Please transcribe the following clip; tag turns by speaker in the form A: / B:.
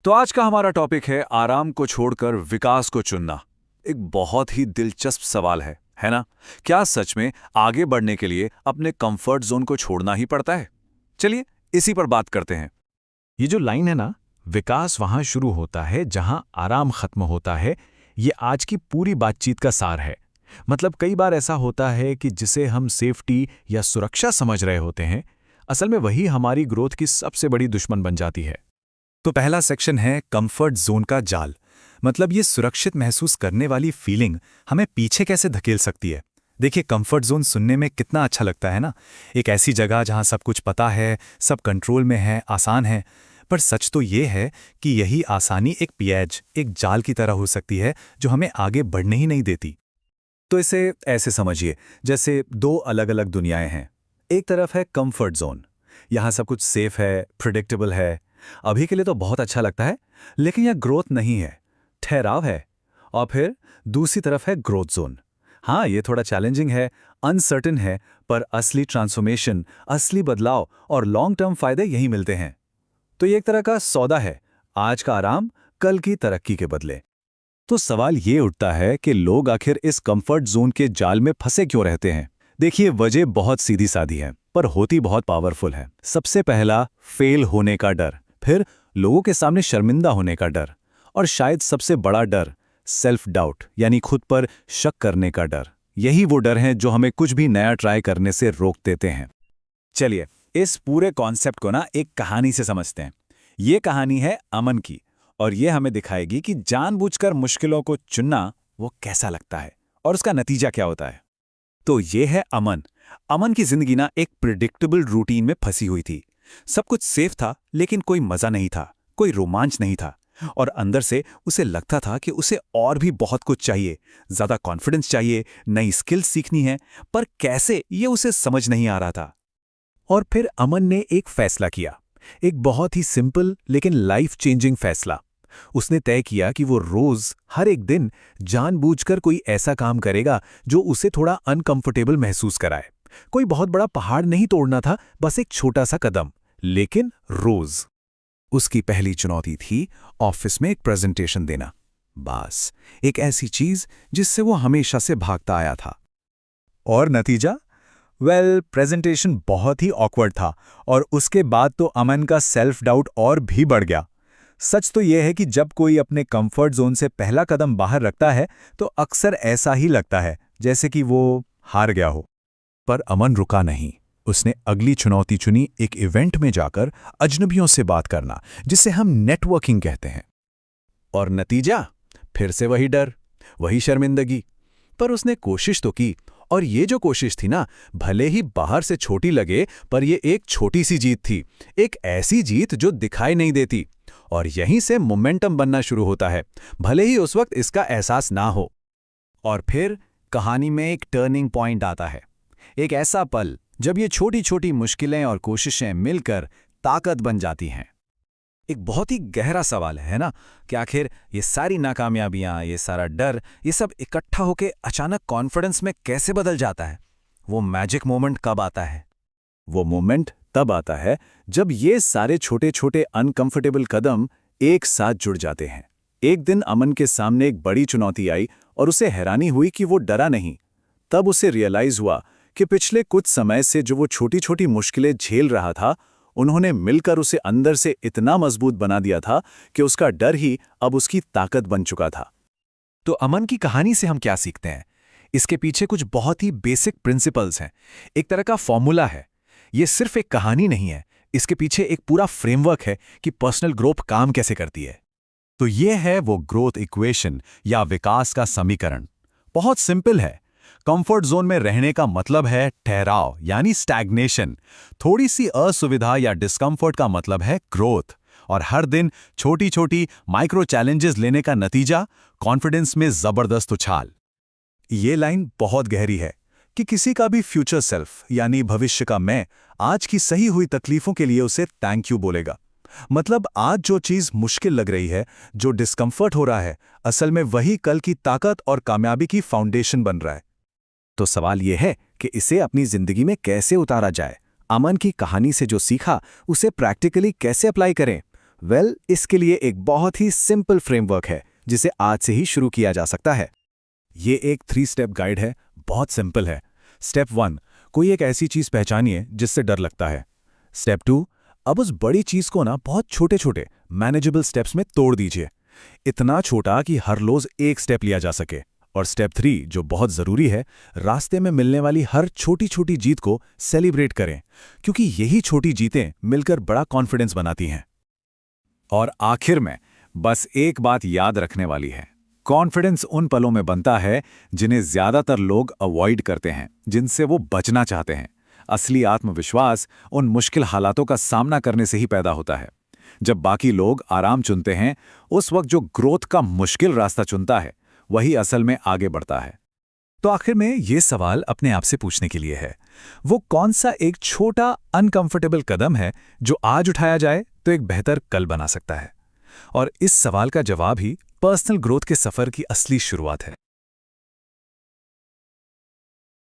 A: तो आज का हमारा टॉपिक है आराम को छोड़कर विकास को चुनना। एक बहुत ही दिलचस्प सवाल है ना? क्या सच में आगे बढ़ने के लिए अपने कंफर्ट जोन को छोड़ना ही पड़ता है? चलिए इसी पर बात करते हैं।
B: ये जो लाइन है ना, विकास वहां शुरू होता है जहां आराम खत्म होता है। ये आज की पूरी बातचीत का सार है। मतलब कई बार ऐसा होता है कि जिसे हम सेफ्टी या सुरक्षा समझ रहे होते हैं, असल में वही हमारी ग्रोथ की सबसे बड़ी दुश्मन बन जाती है।
C: तो पहला सेक्शन है कंफर्ट जोन का जाल। मतलब ये सुरक्षित महसूस करने वाली फीलिंग हमें पीछे कैसे धकेल सकती है। देखिए, कंफर्ट जोन सुनने में कितना अच्छा लगता है ना, एक ऐसी जगह जहां सब कुछ पता है, सब कंट्रोल में है, आसान है। पर सच तो ये है कि यही आसानी एक पियाज, एक जाल की तरह हो सकती है जो हमें आगे बढ़ने ही नहीं देती। तो इसे ऐसे समझिए, जैसे दो अलग अलग दुनियाएं हैं। एक तरफ है कंफर्ट जोन, यहाँ सब कुछ सेफ है, प्रिडिक्टेबल है, अभी के लिए तो बहुत अच्छा लगता है, लेकिन यह ग्रोथ नहीं है, ठहराव है। और फिर दूसरी तरफ है ग्रोथ जोन। हाँ, ये थोड़ा चैलेंजिंग है, अनसर्टेन है, पर असली ट्रांसफॉर्मेशन, असली बदलाव और लॉन्ग टर्म फायदे यही मिलते हैं। तो ये एक तरह का सौदा है, आज का आराम कल की तरक्की के बदले। तो सवाल ये उठता है कि लोग आखिर इस कंफर्ट जोन के जाल में फंसे क्यों रहते हैं। देखिए, वजह बहुत सीधी सादी है, पर होती बहुत पावरफुल है। सबसे पहला, फेल होने का डर, फिर लोगों के सामने शर्मिंदा होने का डर, और शायद सबसे बड़ा डर, सेल्फ डाउट, यानी खुद पर शक करने का डर। यही वो डर हैं जो हमें कुछ भी नया ट्राई करने से रोक देते हैं। चलिए, इस पूरे कॉन्सेप्ट को ना एक कहानी से समझते हैं। ये कहानी है अमन की, और ये हमें दिखाएगी कि जानबूझकर मुश्किलों को चुनना वो कैसा लगता है और उसका नतीजा क्या होता है। तो ये है अमन। अमन की जिंदगी ना एक प्रिडिक्टेबल रूटीन में फंसी हुई थी। सब कुछ सेफ था, लेकिन कोई मजा नहीं था, कोई रोमांच नहीं था, और अंदर से उसे लगता था कि उसे और भी बहुत कुछ चाहिए, ज्यादा कॉन्फिडेंस चाहिए, नई स्किल्स सीखनी है, पर कैसे ये उसे समझ नहीं आ रहा था। और फिर अमन ने एक फैसला किया, एक बहुत ही सिंपल लेकिन लाइफ चेंजिंग फैसला। उसने तय किया कि वो रोज, हर एक दिन जानबूझकर कोई ऐसा काम करेगा जो उसे थोड़ा अनकंफर्टेबल महसूस कराए। कोई बहुत बड़ा पहाड़ नहीं तोड़ना था, बस एक छोटा सा कदम, लेकिन रोज। उसकी पहली चुनौती थी ऑफिस में एक प्रेजेंटेशन देना। बस एक ऐसी चीज जिससे वो हमेशा से भागता आया था। और नतीजा? प्रेजेंटेशन बहुत ही ऑकवर्ड था, और उसके बाद तो अमन का सेल्फ डाउट और भी बढ़ गया। सच तो यह है कि जब कोई अपने कंफर्ट जोन से पहला कदम बाहर रखता है तो अक्सर ऐसा ही लगता है जैसे कि वो हार गया हो। पर अमन रुका नहीं। उसने अगली चुनौती चुनी, एक इवेंट में जाकर अजनबियों से बात करना, जिसे हम नेटवर्किंग कहते हैं। और नतीजा? फिर से वही डर, वही शर्मिंदगी। पर उसने कोशिश तो की, और ये जो कोशिश थी ना, भले ही बाहर से छोटी लगे, पर ये एक छोटी सी जीत थी, एक ऐसी जीत जो दिखाई नहीं देती। और यहीं से मोमेंटम बनना शुरू होता है, भले ही उस वक्त इसका एहसास ना हो। और फिर कहानी में एक टर्निंग पॉइंट आता है, एक ऐसा पल जब ये छोटी छोटी मुश्किलें और कोशिशें मिलकर ताकत बन जाती हैं। एक बहुत ही गहरा सवाल है ना, कि आखिर ये सारी नाकामयाबियां, ये सारा डर, ये सब इकट्ठा होकर अचानक कॉन्फिडेंस में कैसे बदल जाता है? वो मैजिक मोमेंट कब आता है? वो मोमेंट तब आता है जब ये सारे छोटे छोटे अनकंफर्टेबल कदम एक साथ जुड़ जाते हैं। एक दिन अमन के सामने एक बड़ी चुनौती आई, और उसे हैरानी हुई कि वो डरा नहीं। तब उसे रियलाइज हुआ कि पिछले कुछ समय से जो वो छोटी छोटी मुश्किलें झेल रहा था, उन्होंने मिलकर उसे अंदर से इतना मजबूत बना दिया था कि उसका डर ही अब उसकी ताकत बन चुका था। तो अमन की कहानी से हम क्या सीखते हैं? इसके पीछे कुछ बहुत ही बेसिक प्रिंसिपल्स हैं, एक तरह का फॉर्मूला है। ये सिर्फ एक कहानी नहीं है, इसके पीछे एक पूरा फ्रेमवर्क है कि पर्सनल ग्रोथ काम कैसे करती है। तो ये है वो ग्रोथ इक्वेशन या विकास का समीकरण। बहुत सिंपल है। कंफर्ट जोन में रहने का मतलब है ठहराव, यानी स्टैग्नेशन। थोड़ी सी असुविधा या डिस्कंफर्ट का मतलब है ग्रोथ। और हर दिन छोटी छोटी माइक्रो चैलेंजेस लेने का नतीजा कॉन्फिडेंस में जबरदस्त उछाल। ये लाइन बहुत गहरी है कि किसी का भी फ्यूचर सेल्फ, यानी भविष्य का मैं, आज की सही हुई तकलीफों के लिए उसे थैंक यू बोलेगा। मतलब आज जो चीज मुश्किल लग रही है, जो डिस्कंफर्ट हो रहा है, असल में वही कल की ताकत और कामयाबी की फाउंडेशन बन रहा है। तो सवाल यह है कि इसे अपनी जिंदगी में कैसे उतारा जाए। अमन की कहानी से जो सीखा, उसे प्रैक्टिकली कैसे अप्लाई करें? इसके लिए एक बहुत ही सिंपल फ्रेमवर्क है जिसे आज से ही शुरू किया जा सकता है। ये एक 3 स्टेप गाइड है, बहुत सिंपल है। स्टेप 1, कोई एक ऐसी चीज पहचानिए जिससे डर लगता है। स्टेप 2, अब उस बड़ी चीज को बहुत छोटे छोटे मैनेजेबल स्टेप्स में तोड़ दीजिए, इतना छोटा कि हर रोज एक स्टेप लिया जा सके। और स्टेप 3, जो बहुत जरूरी है, रास्ते में मिलने वाली हर छोटी छोटी जीत को सेलिब्रेट करें, क्योंकि यही छोटी जीतें मिलकर बड़ा कॉन्फिडेंस बनाती हैं।
A: और आखिर में बस एक बात याद रखने वाली है, कॉन्फिडेंस उन पलों में बनता है जिन्हें ज्यादातर लोग अवॉइड करते हैं, जिनसे वो बचना चाहते हैं। असली आत्मविश्वास उन मुश्किल हालातों का सामना करने से ही पैदा होता है। जब बाकी लोग आराम चुनते हैं, उस वक्त जो ग्रोथ का मुश्किल रास्ता चुनता है, वही असल में आगे बढ़ता है।
B: तो आखिर में ये सवाल अपने आप से पूछने के लिए है, वो कौन सा एक छोटा अनकंफर्टेबल कदम है जो आज उठाया जाए तो एक बेहतर कल बना सकता है? और इस सवाल का जवाब ही पर्सनल ग्रोथ के सफर की असली शुरुआत है।